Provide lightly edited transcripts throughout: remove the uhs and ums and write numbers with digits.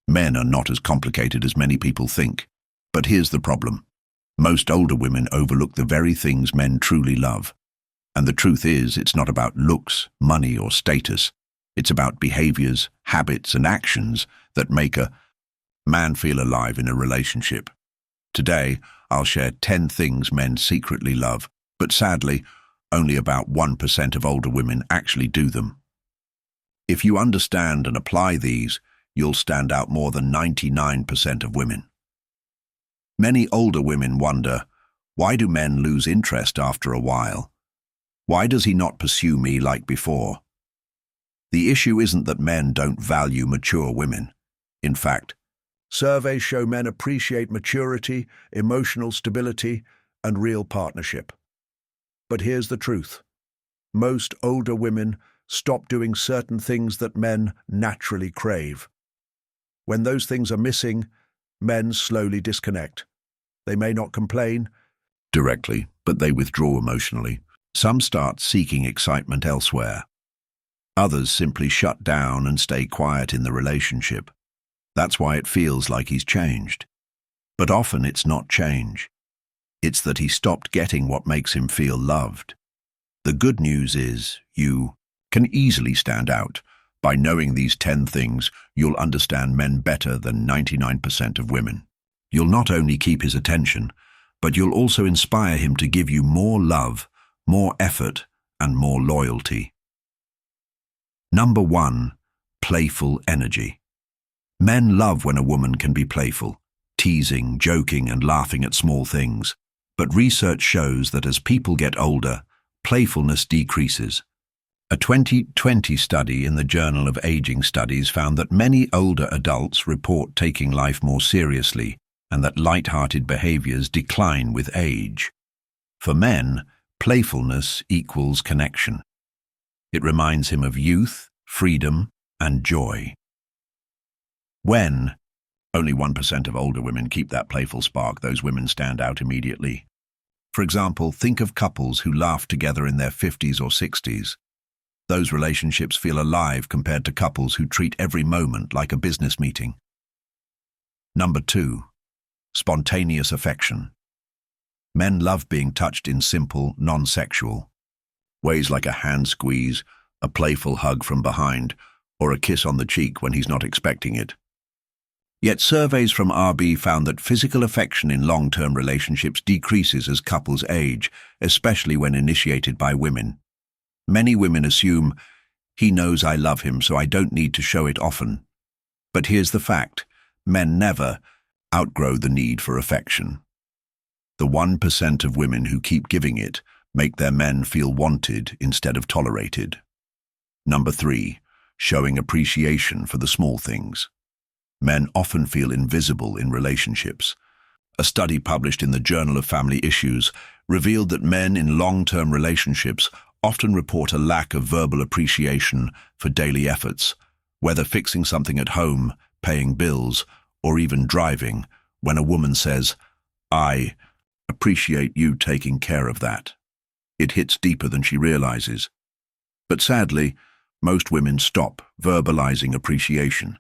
Men are not as complicated as many people think. But here's the problem. Most older women overlook the very things men truly love. And the truth is, it's not about looks, money, or status. It's about behaviors, habits, and actions that make a man feel alive in a relationship. Today, I'll share 10 things men secretly love, but sadly, only about 1% of older women actually do them. If you understand and apply these, you'll stand out more than 99% of women. Many older women wonder, why do men lose interest after a while? Why does he not pursue me like before? The issue isn't that men don't value mature women. In fact, surveys show men appreciate maturity, emotional stability, and real partnership. But here's the truth. Most older women stop doing certain things that men naturally crave. When those things are missing, men slowly disconnect. They may not complain directly, but they withdraw emotionally. Some start seeking excitement elsewhere. Others simply shut down and stay quiet in the relationship. That's why it feels like he's changed. But often it's not change. It's that he stopped getting what makes him feel loved. The good news is, you can easily stand out. By knowing these 10 things, you'll understand men better than 99% of women. You'll not only keep his attention, but you'll also inspire him to give you more love, more effort, and more loyalty. Number 1, playful energy. Men love when a woman can be playful, teasing, joking, and laughing at small things. But research shows that as people get older, playfulness decreases. A 2020 study in the Journal of Aging Studies found that many older adults report taking life more seriously and that light-hearted behaviors decline with age. For men, playfulness equals connection. It reminds him of youth, freedom, and joy. When only 1% of older women keep that playful spark, those women stand out immediately. For example, think of couples who laugh together in their 50s or 60s. Those relationships feel alive compared to couples who treat every moment like a business meeting. Number 2, spontaneous affection. Men love being touched in simple, non-sexual ways, like a hand squeeze, a playful hug from behind, or a kiss on the cheek when he's not expecting it. Yet surveys from RB found that physical affection in long-term relationships decreases as couples age, especially when initiated by women. Many women assume, he knows I love him, so I don't need to show it often. But here's the fact, men never outgrow the need for affection. The 1% of women who keep giving it make their men feel wanted instead of tolerated. Number 3, showing appreciation for the small things. Men often feel invisible in relationships. A study published in the Journal of Family Issues revealed that men in long-term relationships often report a lack of verbal appreciation for daily efforts, whether fixing something at home, paying bills, or even driving. When a woman says, "I appreciate you taking care of that," it hits deeper than she realizes. But sadly, most women stop verbalizing appreciation.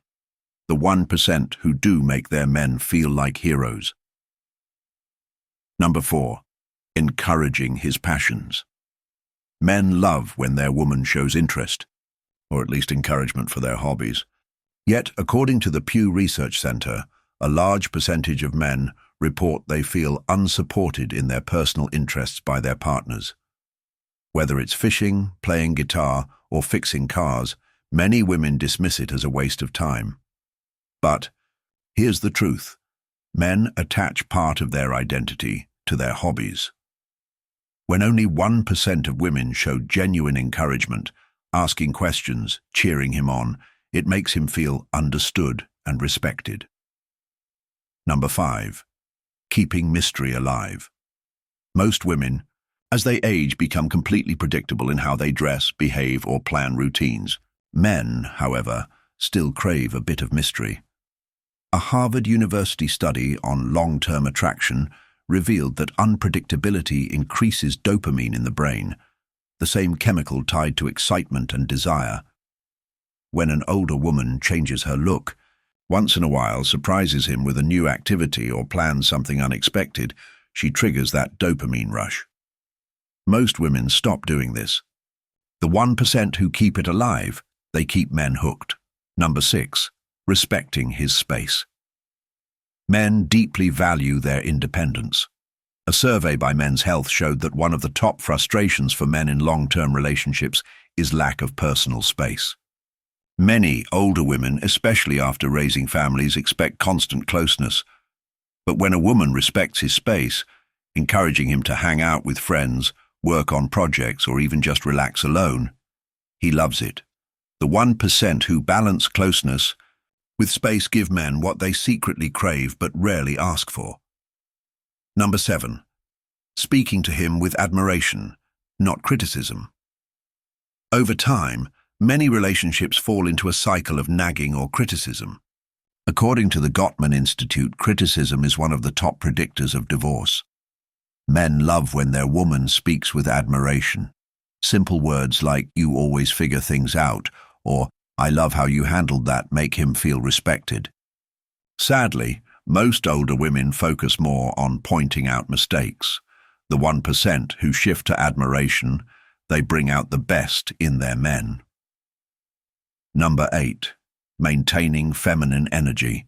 The 1% who do make their men feel like heroes. Number 4, encouraging his passions. Men love when their woman shows interest, or at least encouragement for their hobbies. Yet, according to the Pew Research Center, a large percentage of men report they feel unsupported in their personal interests by their partners. Whether it's fishing, playing guitar, or fixing cars, many women dismiss it as a waste of time. But here's the truth. Men attach part of their identity to their hobbies. When only 1% of women show genuine encouragement, asking questions, cheering him on, it makes him feel understood and respected. Number 5, keeping mystery alive. Most women, as they age, become completely predictable in how they dress, behave, or plan routines. Men, however, still crave a bit of mystery. A Harvard University study on long-term attraction revealed that unpredictability increases dopamine in the brain, the same chemical tied to excitement and desire. When an older woman changes her look, once in a while surprises him with a new activity or plans something unexpected, she triggers that dopamine rush. Most women stop doing this. The 1% who keep it alive, they keep men hooked. Number 6, respecting his space. Men deeply value their independence. A survey by Men's Health showed that one of the top frustrations for men in long-term relationships is lack of personal space. Many older women, especially after raising families, expect constant closeness. But when a woman respects his space, encouraging him to hang out with friends, work on projects, or even just relax alone, he loves it. The 1% who balance closeness with space give men what they secretly crave but rarely ask for. Number 7. Speaking to him with admiration, not criticism. Over time, many relationships fall into a cycle of nagging or criticism. According to the Gottman Institute, criticism is one of the top predictors of divorce. Men love when their woman speaks with admiration. Simple words like, "You always figure things out," or "I love how you handled that," make him feel respected. Sadly, most older women focus more on pointing out mistakes. The 1% who shift to admiration, they bring out the best in their men. Number 8. Maintaining feminine energy.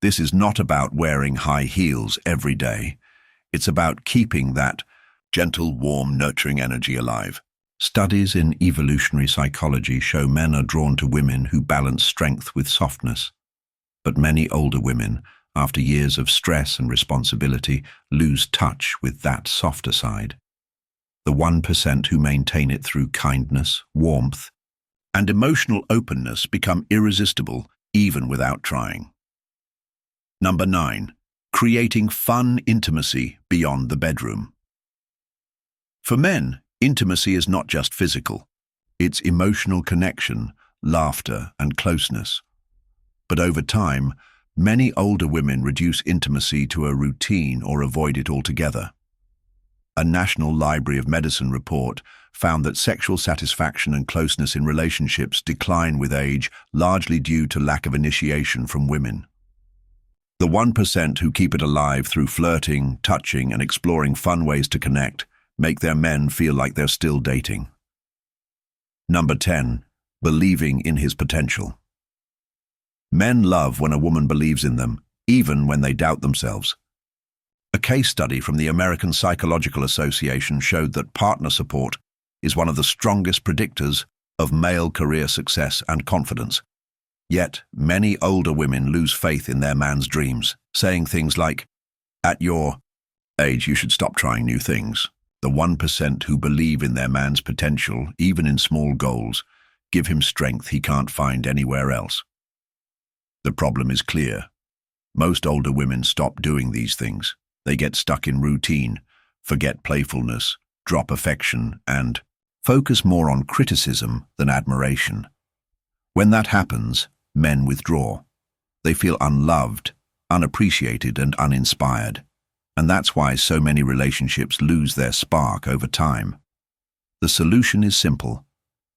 This is not about wearing high heels every day. It's about keeping that gentle, warm, nurturing energy alive. Studies in evolutionary psychology show men are drawn to women who balance strength with softness. But many older women, after years of stress and responsibility, lose touch with that softer side. The 1% who maintain it through kindness, warmth, and emotional openness become irresistible even without trying. Number 9. Creating fun intimacy beyond the bedroom. For men, intimacy is not just physical. It's emotional connection, laughter, and closeness. But over time, many older women reduce intimacy to a routine or avoid it altogether. A National Library of Medicine report found that sexual satisfaction and closeness in relationships decline with age, largely due to lack of initiation from women. The 1% who keep it alive through flirting, touching, and exploring fun ways to connect make their men feel like they're still dating. Number 10. Believing in his potential. Men love when a woman believes in them, even when they doubt themselves. A case study from the American Psychological Association showed that partner support is one of the strongest predictors of male career success and confidence. Yet, many older women lose faith in their man's dreams, saying things like, "At your age, you should stop trying new things." The 1% who believe in their man's potential, even in small goals, give him strength he can't find anywhere else. The problem is clear. Most older women stop doing these things. They get stuck in routine, forget playfulness, drop affection, and focus more on criticism than admiration. When that happens, men withdraw. They feel unloved, unappreciated, and uninspired. And that's why so many relationships lose their spark over time. The solution is simple.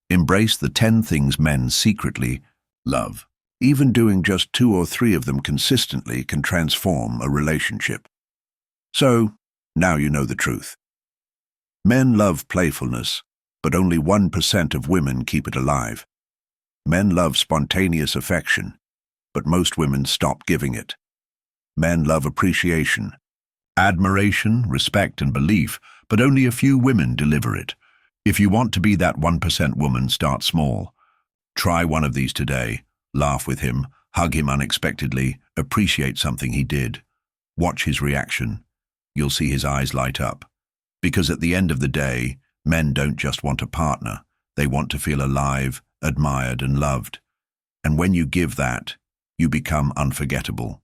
Embrace the 10 things men secretly love. Even doing just 2 or 3 of them consistently can transform a relationship. So, now you know the truth. Men love playfulness, but only 1% of women keep it alive. Men love spontaneous affection, but most women stop giving it. Men love appreciation, admiration, respect, and belief, but only a few women deliver it. If you want to be that 1% woman, start small. Try one of these today. Laugh with him, hug him unexpectedly, appreciate something he did. Watch his reaction. You'll see his eyes light up. Because at the end of the day, men don't just want a partner. They want to feel alive, admired, and loved. And when you give that, you become unforgettable.